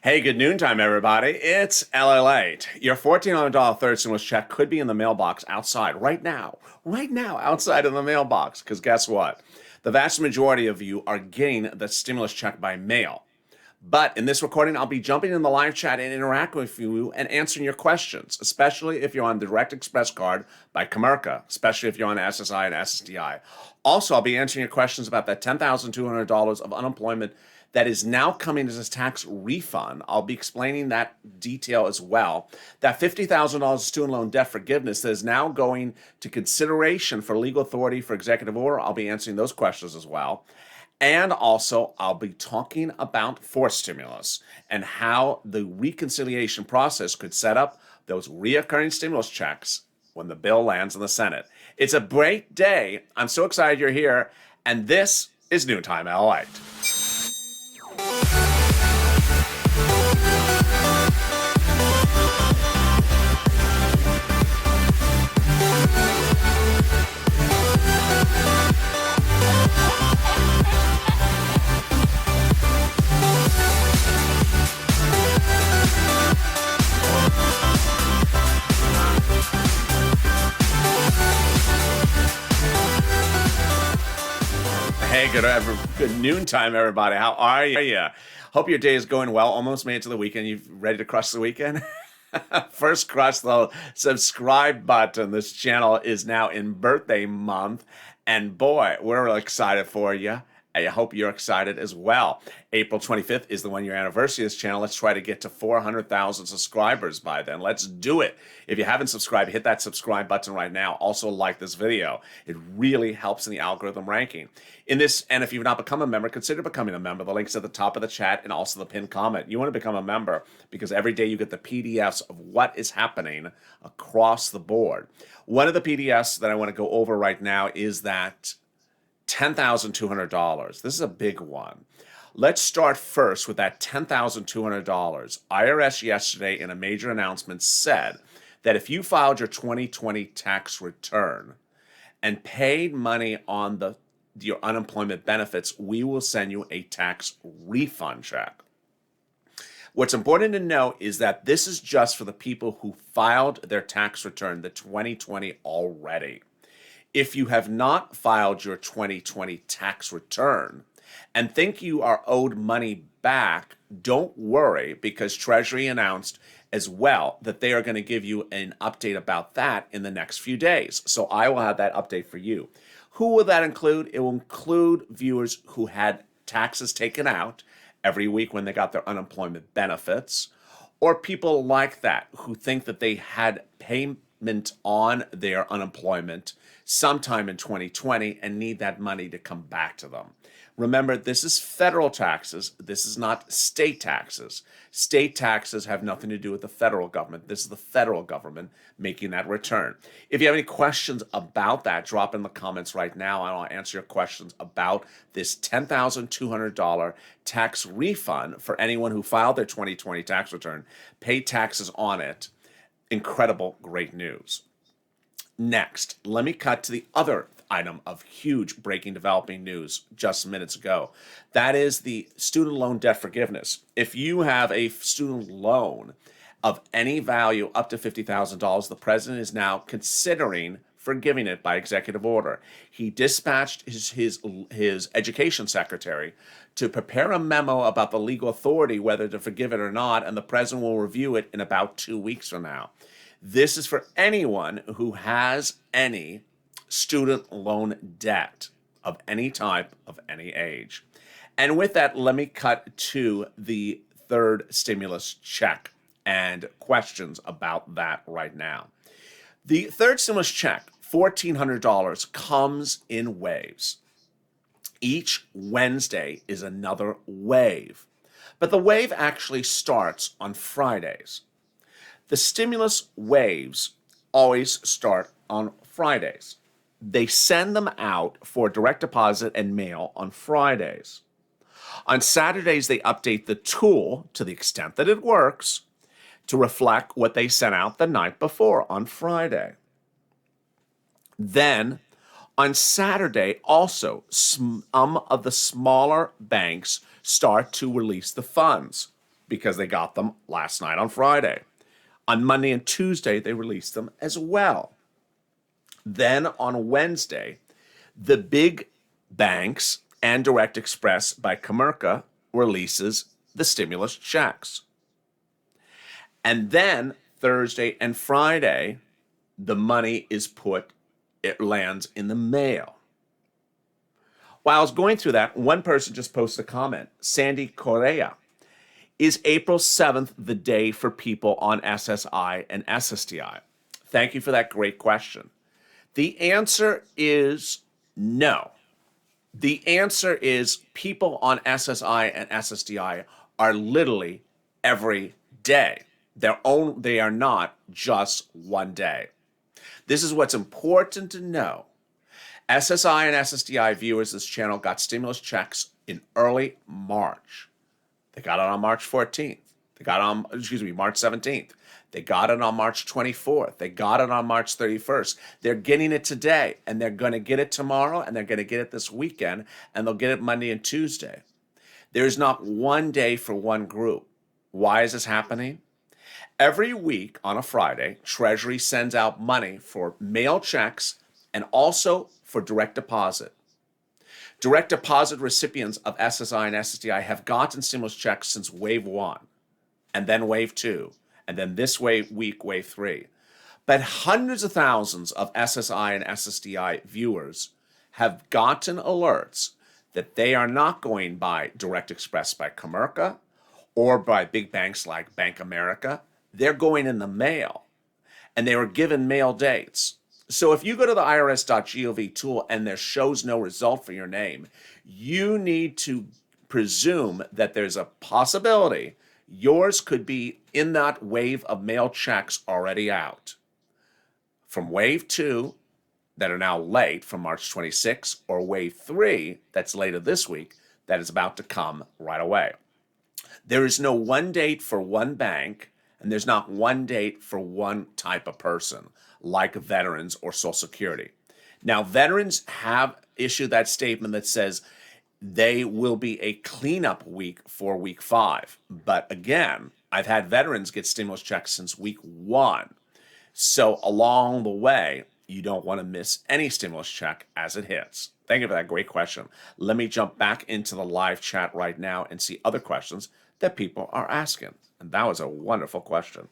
Hey, good noontime, everybody. It's LALATE. Your $1,400 third stimulus check could be in the mailbox outside right now, outside of the mailbox. Because guess what? The vast majority of you are getting the stimulus check by mail. But in this recording, I'll be jumping in the live chat and interacting with you and answering your questions, especially if you're on the Direct Express card by Comerica, especially if you're on SSI and SSDI. Also, I'll be answering your questions about that $10,200 of unemployment that is now coming as a tax refund. I'll be explaining that detail as well. That $50,000 student loan debt forgiveness that is now going to consideration for legal authority for executive order. I'll be answering those questions as well. And also, I'll be talking about forced stimulus and how the reconciliation process could set up those reoccurring stimulus checks when the bill lands in the Senate. It's a great day. I'm so excited you're here. And this is Noontime LA. Hey, good noontime, everybody. How are you? Hope your day is going well. Almost made it to the weekend. You ready to crush the weekend? First, crush the subscribe button. This channel is now in birthday month. And boy, we're really excited for you. I hope you're excited as well. April 25th is the one-year anniversary of this channel. Let's try to get to 400,000 subscribers by then. Let's do it. If you haven't subscribed, hit that subscribe button right now. Also, like this video. It really helps in the algorithm ranking. And if you've not become a member, consider becoming a member. The link's at the top of the chat and also the pinned comment. You want to become a member because every day you get the PDFs of what is happening across the board. One of the PDFs that I want to go over right now is that $10,200. This is a big one. Let's start first with that $10,200. IRS yesterday in a major announcement said that if you filed your 2020 tax return and paid money on your unemployment benefits, we will send you a tax refund check. What's important to know is that this is just for the people who filed their tax return, the 2020 already. If you have not filed your 2020 tax return and think you are owed money back, don't worry, because Treasury announced as well that they are going to give you an update about that in the next few days. So I will have that update for you. Who will that include? It will include viewers who had taxes taken out every week when they got their unemployment benefits, or people like that who think that they had payment on their unemployment sometime in 2020 and need that money to come back to them. Remember, this is federal taxes. This is not state taxes. State taxes have nothing to do with the federal government. This is the federal government making that return. If you have any questions about that, drop in the comments right now and I'll answer your questions about this $10,200 tax refund for anyone who filed their 2020 tax return, paid taxes on it. Incredible, great news. Next, let me cut to the other item of huge breaking developing news just minutes ago. That is the student loan debt forgiveness. If you have a student loan of any value up to $50,000, the president is now considering forgiving it by executive order. He dispatched his education secretary to prepare a memo about the legal authority whether to forgive it or not, and the president will review it in about 2 weeks from now. This is for anyone who has any student loan debt of any type, of any age. And with that, let me cut to the third stimulus check and questions about that right now. The third stimulus check, $1,400, comes in waves. Each Wednesday is another wave, but the wave actually starts on Fridays. The stimulus waves always start on Fridays. They send them out for direct deposit and mail on Fridays. On Saturdays, they update the tool to the extent that it works to reflect what they sent out the night before on Friday. Then on Saturday, also, some of the smaller banks start to release the funds. because they got them last night on Friday. On Monday and Tuesday, they released them as well. Then on Wednesday, the big banks and Direct Express by Comerica releases the stimulus checks. And then Thursday and Friday, the money is it lands in the mail. While I was going through that, one person just posted a comment, Sandy Correa. Is April 7th the day for people on SSI and SSDI? Thank you for that great question. The answer is no. The answer is people on SSI and SSDI are literally every day. They are not just one day. This is what's important to know. SSI and SSDI viewers, this channel got stimulus checks in early March. They got it on March 14th. They got it on, March 17th. They got it on March 24th. They got it on March 31st. They're getting it today, and they're going to get it tomorrow, and they're going to get it this weekend, and they'll get it Monday and Tuesday. There's not one day for one group. Why is this happening? Every week on a Friday, Treasury sends out money for mail checks and also for direct deposit. Direct deposit recipients of SSI and SSDI have gotten stimulus checks since wave 1, and then wave 2, and then this week, wave 3. But hundreds of thousands of SSI and SSDI viewers have gotten alerts that they are not going by Direct Express by Comerica or by big banks like Bank America. They're going in the mail, and they were given mail dates. So if you go to the irs.gov tool and there shows no result for your name, you need to presume that there's a possibility yours could be in that wave of mail checks already out. From wave 2 that are now late from March 26, or wave 3 that's later this week that is about to come right away. There is no one date for one bank, and there's not one date for one type of person, like veterans or Social Security. Now, veterans have issued that statement that says they will be a cleanup week for week 5. But again, I've had veterans get stimulus checks since week 1. So along the way, you don't want to miss any stimulus check as it hits. Thank you for that great question. Let me jump back into the live chat right now and see other questions that people are asking. And that was a wonderful question.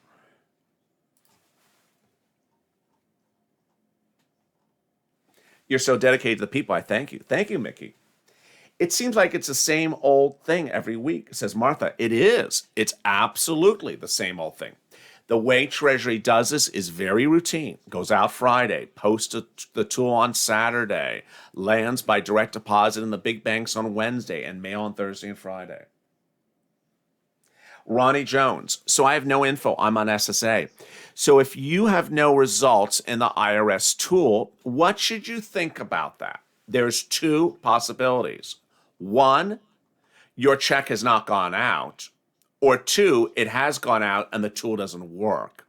You're so dedicated to the people. I thank you. Thank you, Mickey. It seems like it's the same old thing every week, says Martha. It is. It's absolutely the same old thing. The way Treasury does this is very routine. Goes out Friday, posts the tool on Saturday, lands by direct deposit in the big banks on Wednesday, and mail on Thursday and Friday. Ronnie Jones. So I have no info. I'm on SSA. So if you have no results in the IRS tool, what should you think about that? There's 2 possibilities. 1, your check has not gone out. Or 2, it has gone out and the tool doesn't work.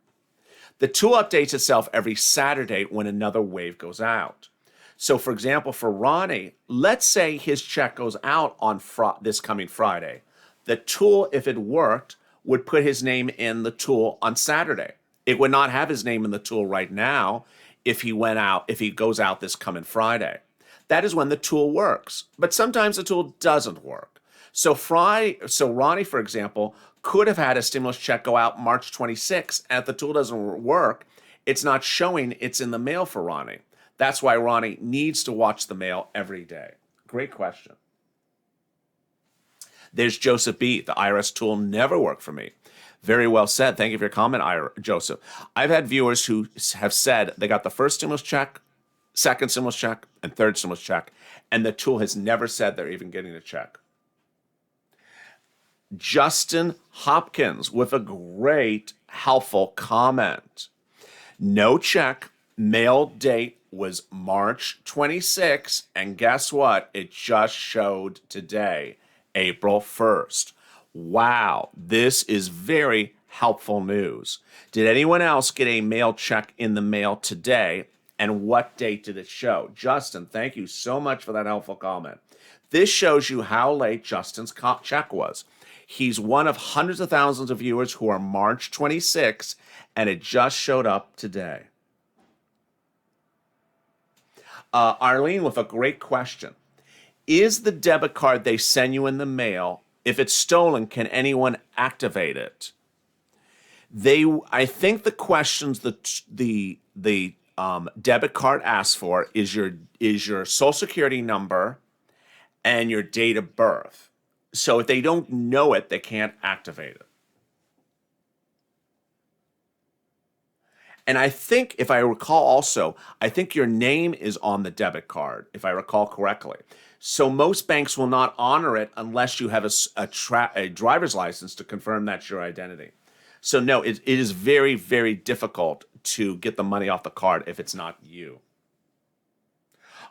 The tool updates itself every Saturday when another wave goes out. So for example, for Ronnie, let's say his check goes out on this coming Friday. The tool, if it worked, would put his name in the tool on Saturday. It would not have his name in the tool right now if he goes out this coming Friday. That is when the tool works. But sometimes the tool doesn't work. So Ronnie, for example, could have had a stimulus check go out March 26th, and if the tool doesn't work, it's not showing it's in the mail for Ronnie. That's why Ronnie needs to watch the mail every day. Great question. There's Joseph B. The IRS tool never worked for me. Very well said. Thank you for your comment, Joseph. I've had viewers who have said they got the first stimulus check, second stimulus check, and third stimulus check, and the tool has never said they're even getting a check. Justin Hopkins with a great, helpful comment. No check, mail date was March 26, and guess what? It just showed today, April 1st. Wow, this is very helpful news. Did anyone else get a mail check in the mail today? And what date did it show? Justin, thank you so much for that helpful comment. This shows you how late Justin's check was. He's one of hundreds of thousands of viewers who are March 26, and it just showed up today. Arlene with a great question. Is the debit card they send you in the mail, if it's stolen, can anyone activate it? I think the questions the debit card asks for is your social security number and your date of birth. So if they don't know it, they can't activate it. And I think, if I recall also, I think your name is on the debit card, if I recall correctly. So most banks will not honor it unless you have a driver's license to confirm that's your identity. So no, it is very, very difficult to get the money off the card if it's not you.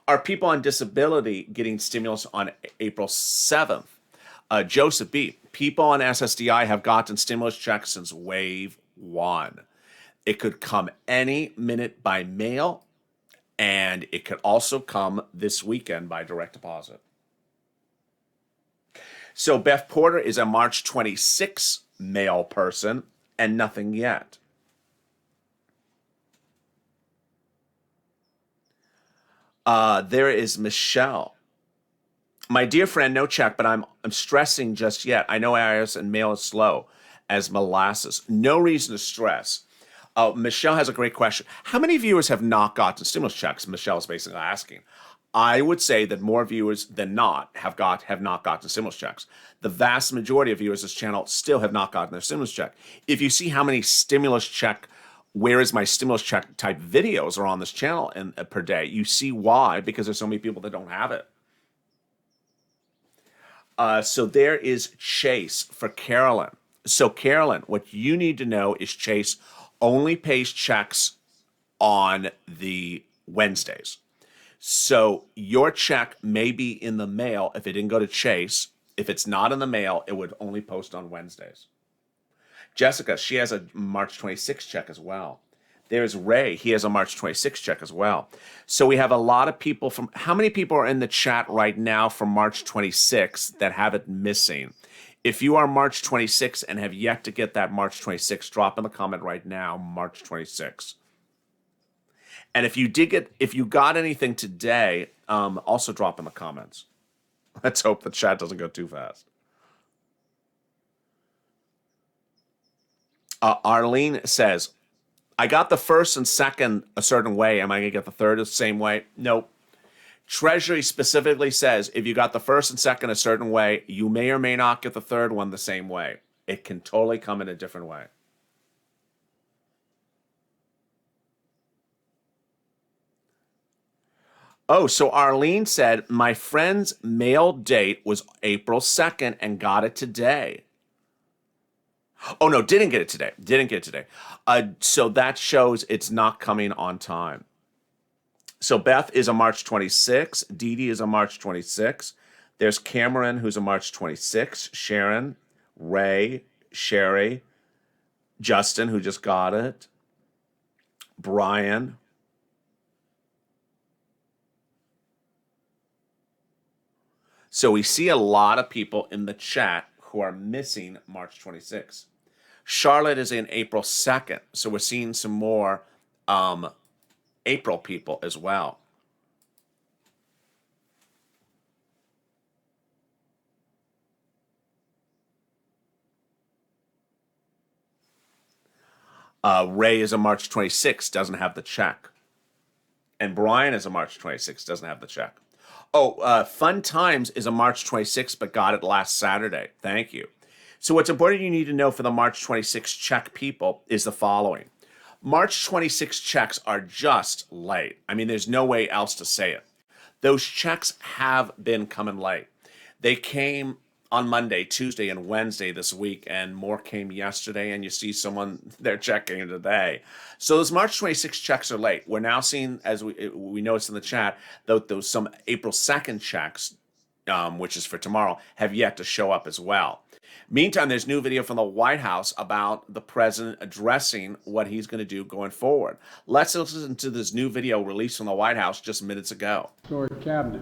Are people on disability getting stimulus on April 7th? Joseph B. People on SSDI have gotten stimulus checks since wave 1. It could come any minute by mail, and it could also come this weekend by direct deposit. So Beth Porter is a March 26 mail person, and nothing yet. There is Michelle. My dear friend, no check, but I'm stressing just yet. I know IRS and mail is slow as molasses. No reason to stress. Michelle has a great question. How many viewers have not gotten stimulus checks? Michelle is basically asking. I would say that more viewers than not have not gotten stimulus checks. The vast majority of viewers of this channel still have not gotten their stimulus check. If you see how many stimulus check, where is my stimulus check type videos are on this channel per day, you see why, because there's so many people that don't have it. So there is Chase for Carolyn. So Carolyn, what you need to know is Chase only pays checks on the Wednesdays. So your check may be in the mail if it didn't go to Chase. If it's not in the mail, it would only post on Wednesdays. Jessica, she has a March 26 check as well. There's Ray. He has a March 26 check as well. So we have a lot of people from, how many people are in the chat right now from March 26 that have it missing? If you are March 26 and have yet to get that March 26, drop in the comment right now, March 26. And if you got anything today, also drop in the comments. Let's hope the chat doesn't go too fast. Arlene says, I got the first and second a certain way. Am I going to get the third the same way? Nope. Treasury specifically says if you got the first and second a certain way, you may or may not get the third one the same way. It can totally come in a different way. Oh, so Arlene said, my friend's mail date was April 2nd and got it today. Oh, no, didn't get it today. So that shows it's not coming on time. So Beth is a March 26. Dee Dee is a March 26. There's Cameron, who's a March 26. Sharon, Ray, Sherry, Justin, who just got it. Brian. So we see a lot of people in the chat who are missing March 26. Charlotte is in April 2nd. So we're seeing some more April people as well. Ray is a March 26, doesn't have the check. And Brian is a March 26, doesn't have the check. Oh, Fun Times is a March 26, but got it last Saturday. Thank you. So what's important you need to know for the March 26 check people is the following. March 26 checks are just late. I mean, there's no way else to say it. Those checks have been coming late. They came on Monday, Tuesday, and Wednesday this week, and more came yesterday, and you see someone, they're checking today. So those March 26 checks are late. We're now seeing, as we noticed in the chat, those some April 2nd checks, which is for tomorrow, have yet to show up as well. Meantime, there's new video from the White House about the president addressing what he's going to do going forward. Let's listen to this new video released from the White House just minutes ago. Historic cabinet.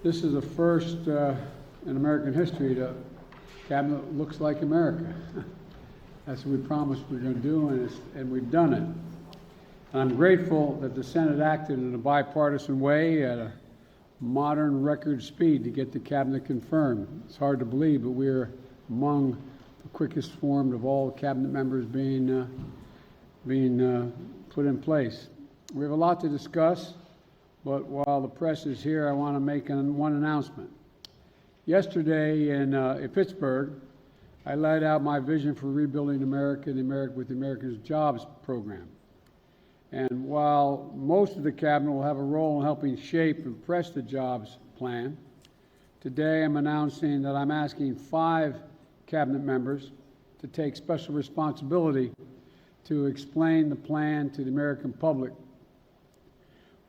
This is the first in American history that cabinet looks like America. That's what we promised we were going to do, and we've done it. And I'm grateful that the Senate acted in a bipartisan way at a modern record speed to get the cabinet confirmed. It's hard to believe, but we're among the quickest formed of all cabinet members being put in place. We have a lot to discuss, but while the press is here, I want to make one announcement. Yesterday in Pittsburgh, I laid out my vision for rebuilding America with the America's Jobs program. And while most of the cabinet will have a role in helping shape and press the jobs plan, today I'm announcing that I'm asking 5 cabinet members to take special responsibility to explain the plan to the American public.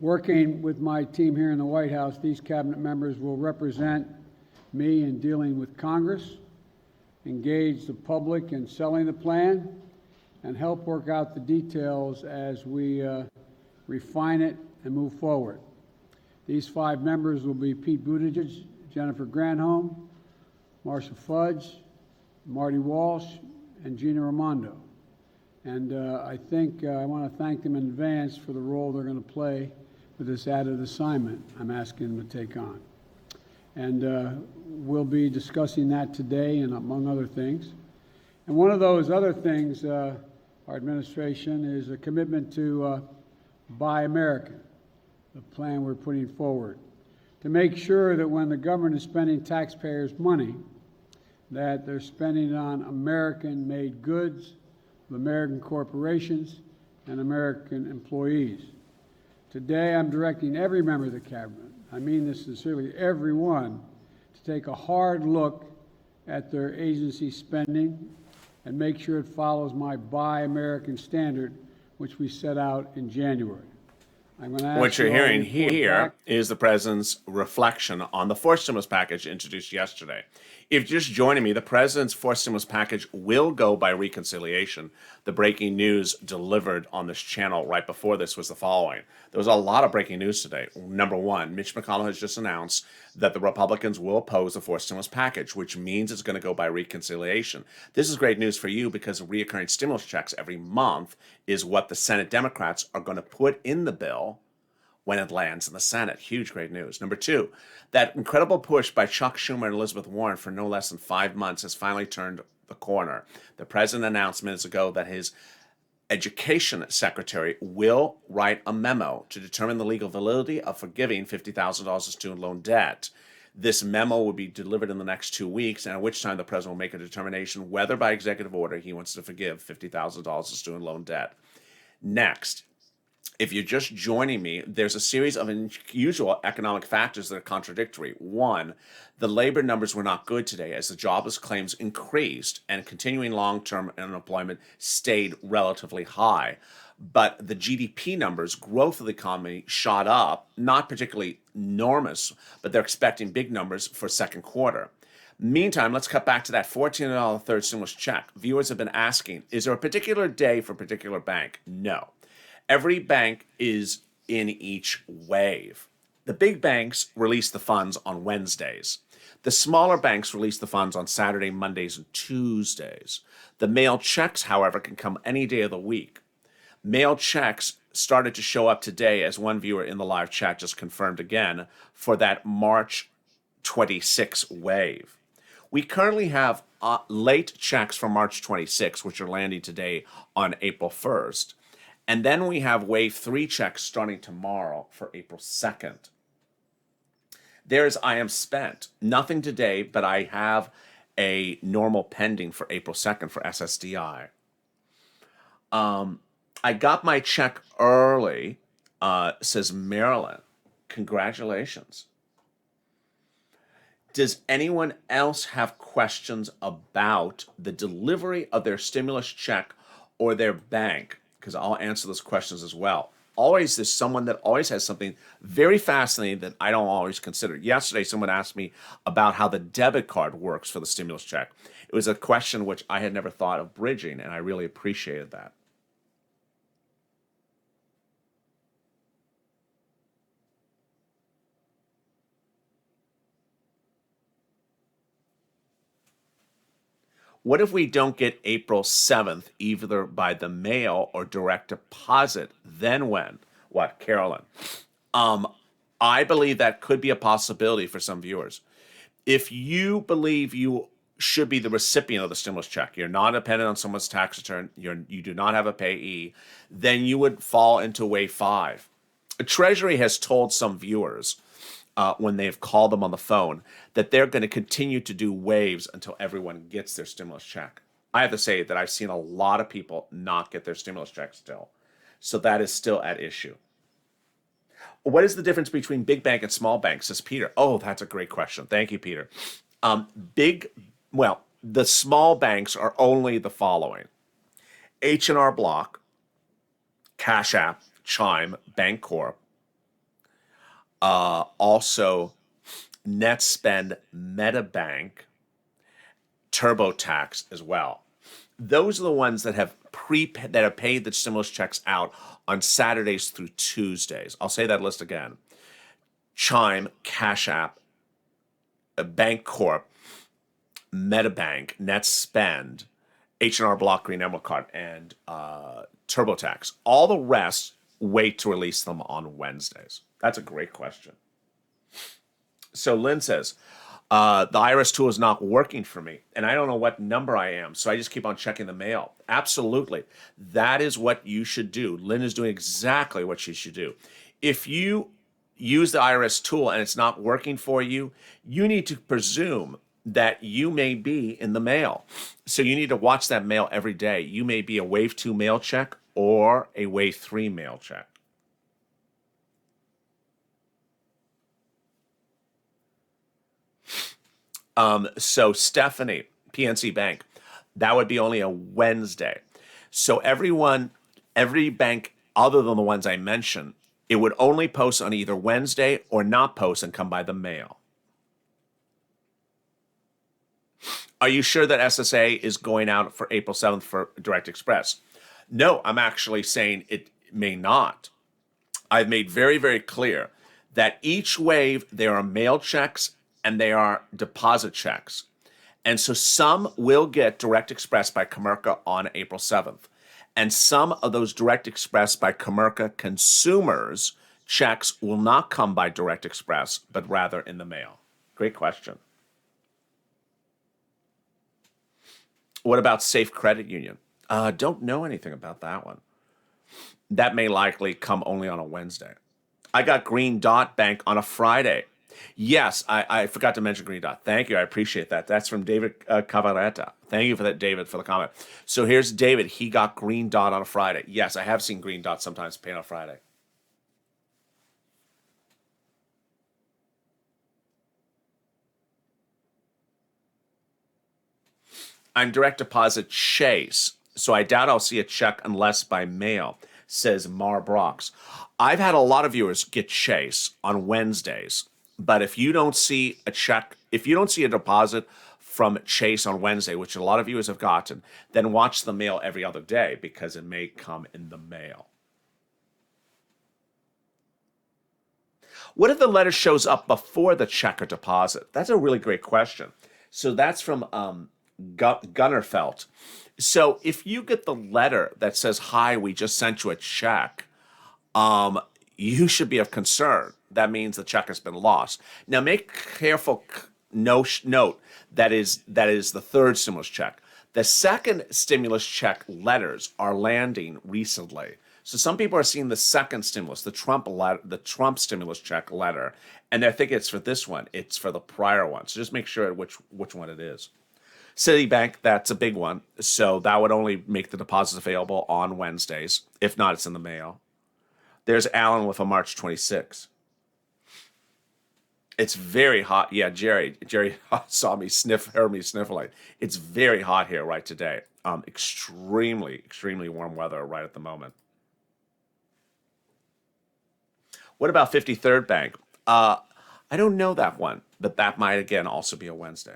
Working with my team here in the White House, these cabinet members will represent me in dealing with Congress, engage the public in selling the plan, and help work out the details as we refine it and move forward. These 5 members will be Pete Buttigieg, Jennifer Granholm, Marcia Fudge, Marty Walsh, and Gina Raimondo. And I think I want to thank them in advance for the role they're going to play with this added assignment I'm asking them to take on. And we'll be discussing that today, and among other things. And one of those other things, our administration, is a commitment to Buy American, the plan we're putting forward, to make sure that when the government is spending taxpayers' money, that they're spending it on American-made goods, with American corporations, and American employees. Today, I'm directing every member of the cabinet, I mean this sincerely, everyone, to take a hard look at their agency spending and make sure it follows my Buy American standard, which we set out in January. What you're hearing here is the President's reflection on the fourth stimulus package introduced yesterday. If you're just joining me, the President's fourth stimulus package will go by reconciliation. The breaking news delivered on this channel right before this was the following. There was a lot of breaking news today. Number one, Mitch McConnell has just announced that the Republicans will oppose the fourth stimulus package, which means it's going to go by reconciliation. This is great news for you because reoccurring stimulus checks every month is what the Senate Democrats are going to put in the bill when it lands in the Senate. Huge, great news. Number two, that incredible push by Chuck Schumer and Elizabeth Warren for no less than 5 months has finally turned the corner. The president announced minutes ago that his education secretary will write a memo to determine the legal validity of forgiving $50,000 of student loan debt. This memo will be delivered in the next 2 weeks, and at which time the president will make a determination whether by executive order he wants to forgive $50,000 of student loan debt. Next, if you're just joining me, there's a series of unusual economic factors that are contradictory. One, the labor numbers were not good today as the jobless claims increased and continuing long-term unemployment stayed relatively high. But the GDP numbers, growth of the economy, shot up, not particularly enormous, but they're expecting big numbers for second quarter. Meantime, let's cut back to that $14 third stimulus check. Viewers have been asking, is there a particular day for a particular bank? No. Every bank is in each wave. The big banks release the funds on Wednesdays. The smaller banks release the funds on Saturday, Mondays, and Tuesdays. The mail checks, however, can come any day of the week. Mail checks started to show up today, as one viewer in the live chat just confirmed again, for that March 26 wave. We currently have late checks for March 26, which are landing today on April 1st. And then we have wave 3 checks starting tomorrow for April 2nd. There's I am spent. Nothing today, but I have a normal pending for April 2nd for SSDI. I got my check early, says Marilyn. Congratulations. Does anyone else have questions about the delivery of their stimulus check or their bank? Because I'll answer those questions as well. Always, there's someone that always has something very fascinating that I don't always consider. Yesterday, someone asked me about how the debit card works for the stimulus check. It was a question which I had never thought of bridging, and I really appreciated that. What if we don't get April 7th, either by the mail or direct deposit? Then when? What, Carolyn? Um, I believe that could be a possibility for some viewers. If you believe you should be the recipient of the stimulus check, you're not dependent on someone's tax return, you do not have a payee, then you would fall into wave 5. Treasury has told some viewers when they've called them on the phone that they're going to continue to do waves until everyone gets their stimulus check. I have to say that I've seen a lot of people not get their stimulus check still. So that is still at issue. What is the difference between big bank and small bank, says Peter? Oh, that's a great question. Thank you, Peter. The small banks are only the following: H&R Block, Cash App, Chime, Bancorp, also NetSpend, MetaBank, TurboTax as well. Those are the ones that have paid the stimulus checks out on Saturdays through Tuesdays. I'll say that list again: Chime, Cash App, Bancorp, MetaBank, NetSpend, H&R Block, Green Emerald Card, and TurboTax. All the rest wait to release them on Wednesdays. That's a great question. So Lynn says, the IRS tool is not working for me, and I don't know what number I am, so I just keep on checking the mail. Absolutely. That is what you should do. Lynn is doing exactly what she should do. If you use the IRS tool and it's not working for you, you need to presume that you may be in the mail. So you need to watch that mail every day. You may be a wave 2 mail check or a wave 3 mail check. So Stephanie, PNC Bank, that would be only a Wednesday. So every bank other than the ones I mentioned, it would only post on either Wednesday or not post and come by the mail. Are you sure that SSA is going out for April 7th for Direct Express? No, I'm actually saying it may not. I've made very, very clear that each wave there are mail checks and they are deposit checks. And so some will get Direct Express by Comerica on April 7th. And some of those Direct Express by Comerica consumers checks will not come by Direct Express, but rather in the mail. Great question. What about Safe Credit Union? Don't know anything about that one. That may likely come only on a Wednesday. I got Green Dot Bank on a Friday. Yes, I forgot to mention Green Dot. Thank you. I appreciate that. That's from David Cavaretta. Thank you for that, David, for the comment. So here's David. He got Green Dot on a Friday. Yes, I have seen Green Dot sometimes pay on a Friday. I'm direct deposit Chase, so I doubt I'll see a check unless by mail, says Mar Brox. I've had a lot of viewers get Chase on Wednesdays, but if you don't see a check, if you don't see a deposit from Chase on Wednesday, which a lot of viewers have gotten, then watch the mail every other day because it may come in the mail. What if the letter shows up before the check or deposit? That's a really great question. So that's from Gunnerfelt. So if you get the letter that says, "Hi, we just sent you a check," you should be of concern. That means the check has been lost. Now make careful note that is the third stimulus check. The second stimulus check letters are landing recently. So some people are seeing the second stimulus, the Trump stimulus check letter, and they're thinking it's for this one. It's for the prior one. So just make sure which one it is. Citibank, that's a big one. So that would only make the deposits available on Wednesdays. If not, it's in the mail. There's Alan with a March 26. It's very hot. Yeah, Jerry saw me heard me sniffling. It's very hot here right today. Extremely warm weather right at the moment. What about 53rd Bank? I don't know that one, but that might again also be a Wednesday.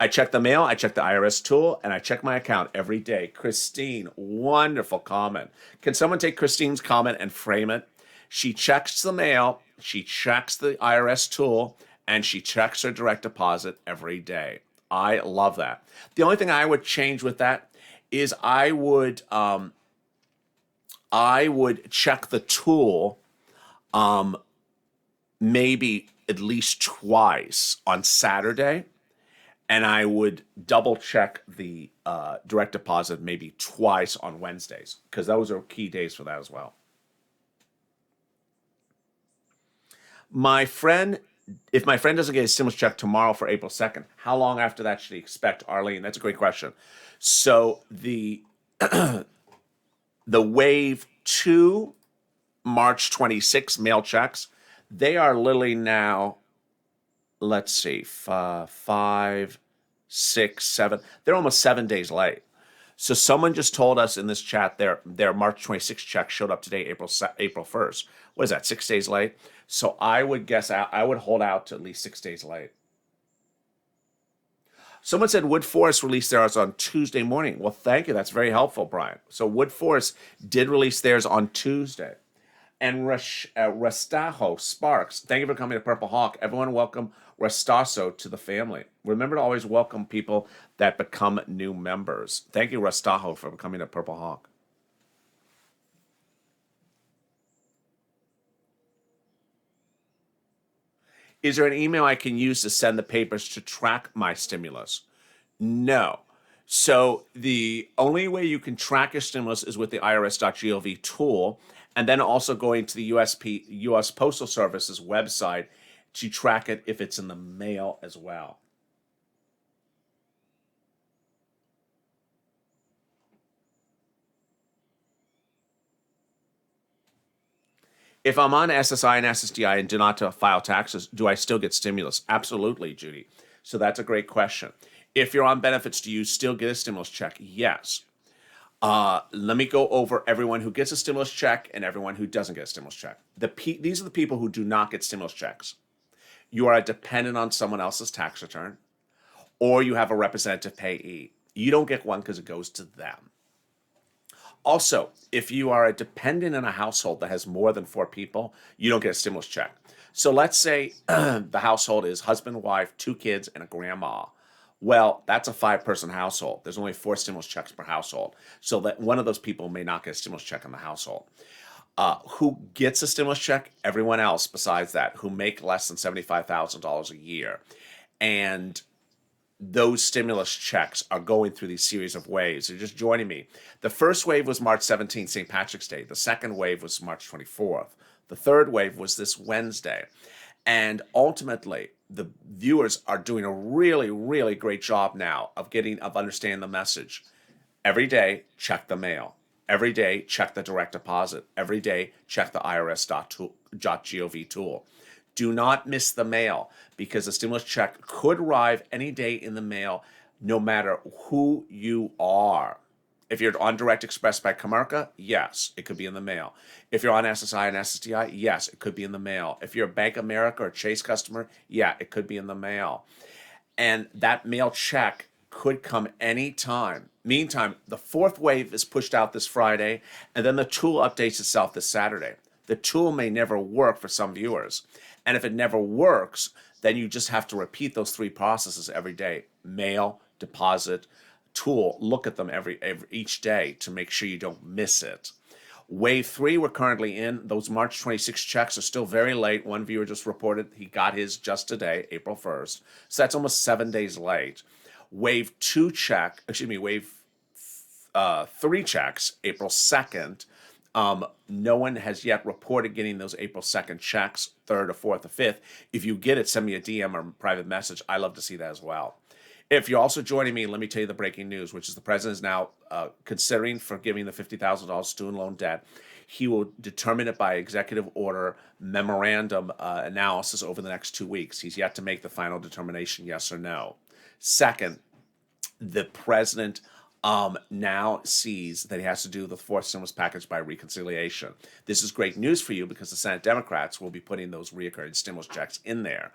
I check the mail, I check the IRS tool, and I check my account every day. Christine, wonderful comment. Can someone take Christine's comment and frame it? She checks the mail, she checks the IRS tool, and she checks her direct deposit every day. I love that. The only thing I would change with that is I would check the tool maybe at least twice on Saturday, and I would double check the direct deposit maybe twice on Wednesdays, because those are key days for that as well. My friend, if my friend doesn't get a stimulus check tomorrow for April 2nd, how long after that should he expect, Arlene? That's a great question. So the wave 2 March 26 mail checks, they are literally now, let's see, 5, 6, 7. They're almost 7 days late. So someone just told us in this chat their March 26 check showed up today, April 1st. What is that, 6 days late? So I would guess I would hold out to at least 6 days late. Someone said Wood Forest released theirs on Tuesday morning. Well, thank you. That's very helpful, Brian. So Wood Forest did release theirs on Tuesday. And Restajo Sparks, thank you for coming to Purple Hawk. Everyone welcome Restaso to the family. Remember to always welcome people that become new members. Thank you, Restajo, for coming to Purple Hawk. Is there an email I can use to send the papers to track my stimulus? No. So the only way you can track your stimulus is with the irs.gov tool, and then also going to the U.S. Postal Service's website to track it if it's in the mail as well. If I'm on SSI and SSDI and do not file taxes, do I still get stimulus? Absolutely, Judy. So that's a great question. If you're on benefits, do you still get a stimulus check? Yes. Let me go over everyone who gets a stimulus check and everyone who doesn't get a stimulus check. These are the people who do not get stimulus checks. You are dependent on someone else's tax return, or you have a representative payee. You don't get one because it goes to them. Also, if you are a dependent in a household that has more than 4 people, you don't get a stimulus check. So let's say the household is husband, wife, 2 kids, and a grandma. Well, that's a 5-person household. There's only 4 stimulus checks per household. So that one of those people may not get a stimulus check in the household. Who gets a stimulus check? Everyone else besides that, who make less than $75,000 a year. And those stimulus checks are going through these series of waves. You're just joining me. The first wave was March 17th, St. Patrick's Day. The second wave was March 24th. The third wave was this Wednesday. And ultimately, the viewers are doing a really, really great job now of understanding the message. Every day, check the mail. Every day, check the direct deposit. Every day, check the irs.gov tool. Do not miss the mail, because the stimulus check could arrive any day in the mail, no matter who you are. If you're on Direct Express by Comerica, yes, it could be in the mail. If you're on SSI and SSDI, yes, it could be in the mail. If you're a Bank of America or Chase customer, yeah, it could be in the mail. And that mail check could come anytime. Meantime, the 4th wave is pushed out this Friday, and then the tool updates itself this Saturday. The tool may never work for some viewers. And if it never works, then you just have to repeat those 3 processes every day. Mail, deposit, tool. Look at them each day to make sure you don't miss it. Wave 3 we're currently in. Those March 26 checks are still very late. One viewer just reported he got his just today, April 1st. So that's almost 7 days late. Wave 3 checks, April 2nd. No one has yet reported getting those April 2nd checks, 3rd or 4th or 5th. If you get it, send me a DM or a private message. I love to see that as well. If you're also joining me, let me tell you the breaking news, which is the president is now considering forgiving the $50,000 student loan debt. He will determine it by executive order memorandum analysis over the next 2 weeks. He's yet to make the final determination, yes or no. Second, the president now sees that he has to do the 4th stimulus package by reconciliation. This is great news for you, because the Senate Democrats will be putting those recurring stimulus checks in there.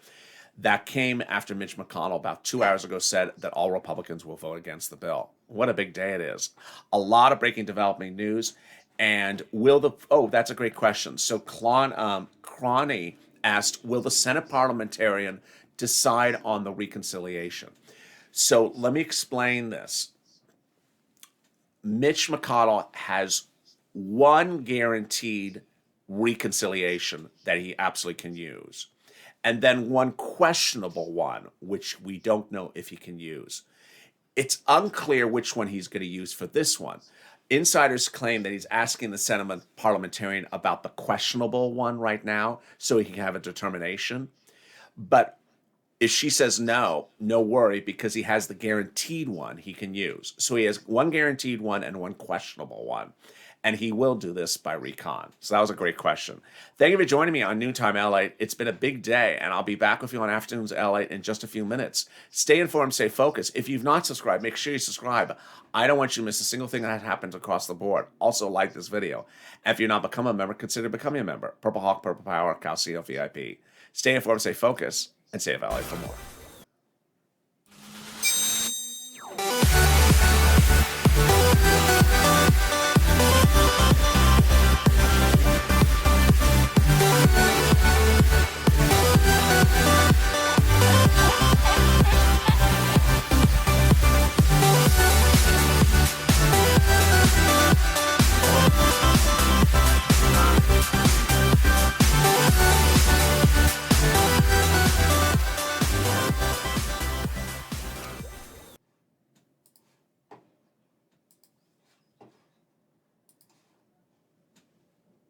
That came after Mitch McConnell about 2 hours ago said that all Republicans will vote against the bill. What a big day it is. A lot of breaking developing news. And that's a great question. So Cronny asked, will the Senate parliamentarian decide on the reconciliation? So let me explain this. Mitch McConnell has one guaranteed reconciliation that he absolutely can use, and then one questionable one, which we don't know if he can use. It's unclear which one he's going to use for this one. Insiders claim that he's asking the Senate parliamentarian about the questionable one right now so he can have a determination. But if she says no, no worry, because he has the guaranteed one he can use. So he has one guaranteed one and one questionable one. And he will do this by recon. So that was a great question. Thank you for joining me on Noontime LALATE. It's been a big day, and I'll be back with you on Afternoons LALATE in just a few minutes. Stay informed, stay focused. If you've not subscribed, make sure you subscribe. I don't want you to miss a single thing that happens across the board. Also, like this video. And if you're not become a member, consider becoming a member. Purple Hawk, Purple Power, Calcio VIP. Stay informed, stay focused, and stay LALATE for more.